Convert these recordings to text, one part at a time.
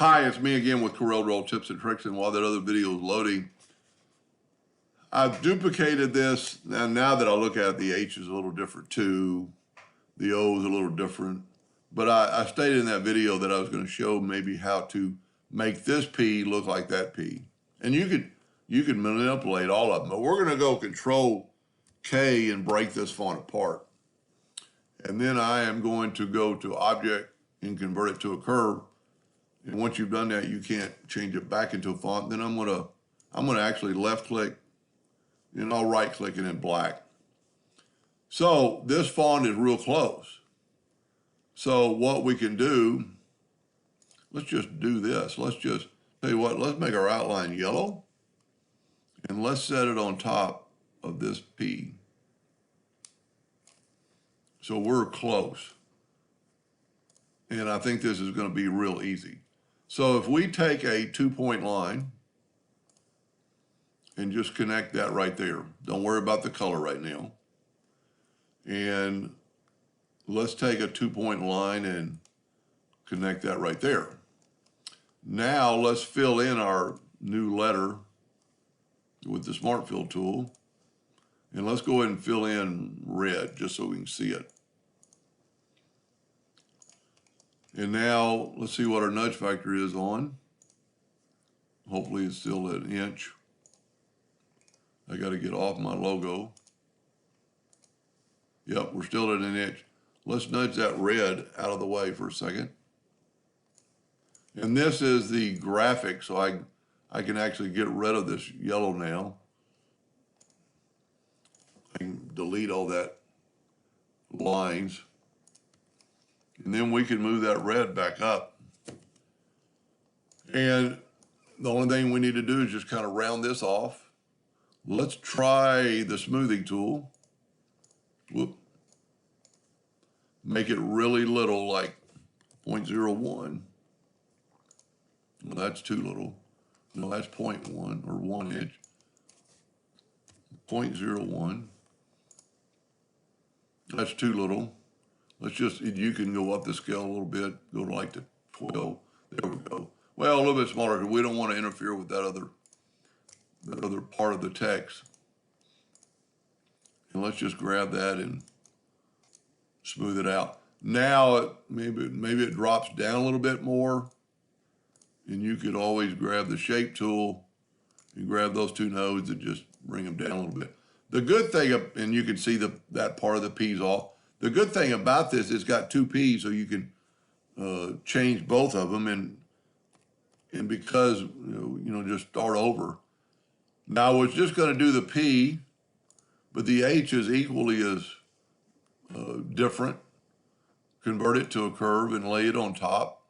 Hi, it's me again with Corel Roll Tips and Tricks, and while that other video is loading, I've duplicated this, and now that I look at it, the H is a little different too, the O is a little different, but I stated in that video that I was going to show maybe how to make this P look like that P. And you could manipulate all of them, but we're going to go Control K and break this font apart. And then I am going to go to Object and convert it to a curve. And once you've done that, you can't change it back into a font. Then I'm gonna actually left click and I'll right click it in black. So this font is real close. So what we can do, let's just do this. Let's just tell you what, let's make our outline yellow and let's set it on top of this P. So we're close. And I think this is going to be real easy. So if we take a 2-point line and just connect that right there, don't worry about the color right now. And let's take a 2-point line and connect that right there. Now let's fill in our new letter with the Smart Fill tool. And let's go ahead and fill in red just so we can see it. And now let's see what our nudge factor is on. Hopefully it's still at an inch. I got to get off my logo. Yep, we're still at an inch. Let's nudge that red out of the way for a second. And this is the graphic, so I can actually get rid of this yellow now. I can delete all that lines. And then we can move that red back up. And the only thing we need to do is just kind of round this off. Let's try the smoothing tool. Whoop. Make it really little, like 0.01. Well, that's too little. No, that's 0.1 or 1 inch. 0.01. That's too little. Let's just, you can go up the scale a little bit, go to like the 12. There we go. Well, a little bit smaller because we don't want to interfere with that other part of the text. And let's just grab that and smooth it out. Now, maybe it drops down a little bit more. And you could always grab the shape tool and grab those two nodes and just bring them down a little bit. The good thing, and you can see that part of the P's off. The good thing about this, it's got two P's, so you can change both of them, and because just start over. Now I was just going to do the P, but the H is equally as different. Convert it to a curve and lay it on top.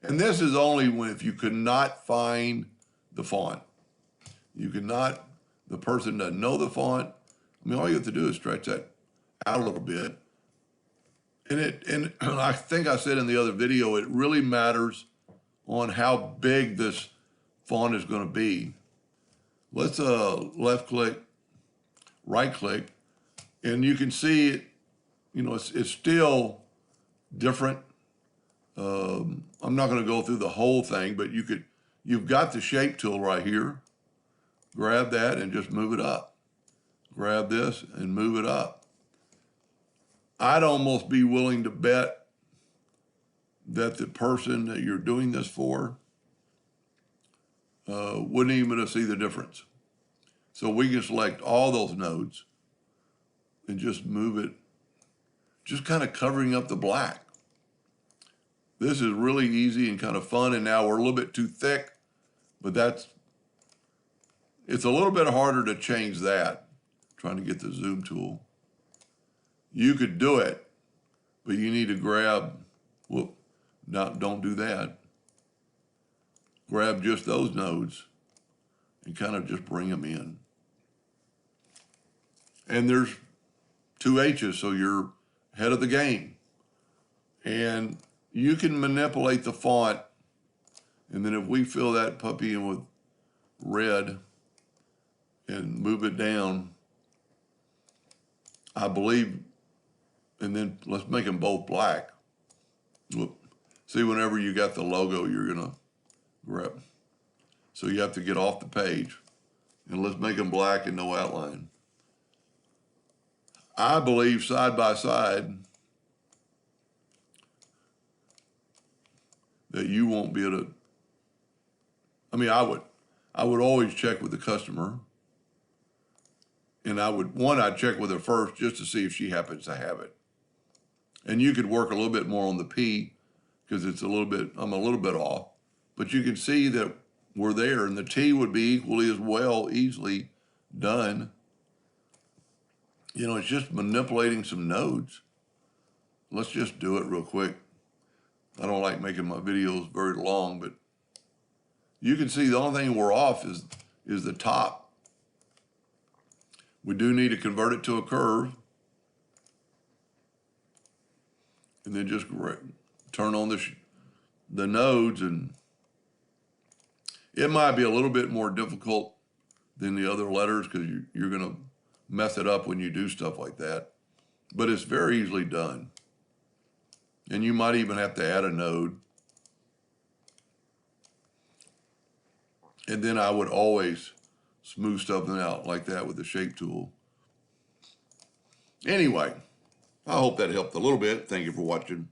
And this is only if you could not find the font. The person doesn't know the font. I mean, all you have to do is stretch that out a little bit. And I think I said in the other video, it really matters on how big this font is going to be. Let's left click, right click, and you can see it, it's still different. I'm not going to go through the whole thing, but you've got the shape tool right here. Grab that and just move it up. Grab this and move it up. I'd almost be willing to bet that the person that you're doing this for wouldn't even see the difference. So we can select all those nodes and just move it, just kind of covering up the black. This is really easy and kind of fun, and now we're a little bit too thick, but it's a little bit harder to change that. Trying to get the zoom tool. You could do it, but you need to grab, don't do that. Grab just those nodes and kind of just bring them in. And there's two H's, so you're ahead of the game. And you can manipulate the font, and then if we fill that puppy in with red and move it down, I believe, and then let's make them both black. See, whenever you got the logo, you're gonna grep. So you have to get off the page. And let's make them black and no outline. I believe side by side that you won't be able to, I mean, I would always check with the customer. And I'd check with her first just to see if she happens to have it. And you could work a little bit more on the P because I'm a little bit off. But you can see that we're there, and the T would be equally as well, easily done. You know, it's just manipulating some nodes. Let's just do it real quick. I don't like making my videos very long, but you can see the only thing we're off is the top. We do need to convert it to a curve. And then just turn on the nodes, and it might be a little bit more difficult than the other letters because you're going to mess it up when you do stuff like that. But it's very easily done. And you might even have to add a node. And then I would always smooth something out like that with the shape tool. Anyway, I hope that helped a little bit. Thank you for watching.